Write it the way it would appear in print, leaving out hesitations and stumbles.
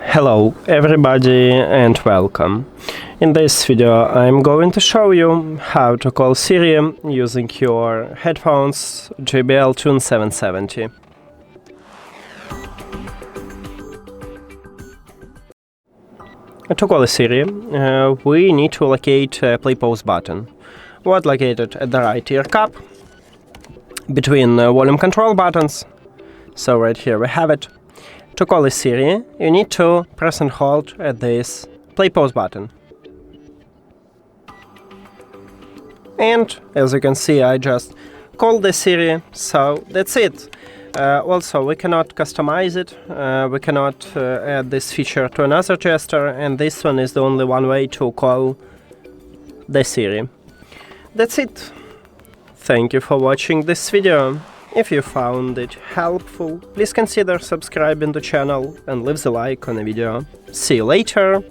Hello everybody and welcome. In this video I'm going to show you how to call Siri using your headphones JBL TUNE 770. To call Siri, we need to locate a play pause button. What located at the right ear cup between volume control buttons. So right here we have it. To call Siri, you need to press and hold at this play pause button. And as you can see, I just called the Siri, so that's it. Also, we cannot customize it, we cannot add this feature to another gesture, and this one is the only one way to call the Siri. That's it. Thank you for watching this video. If you found it helpful, please consider subscribing to the channel and leave the like on the video. See you later!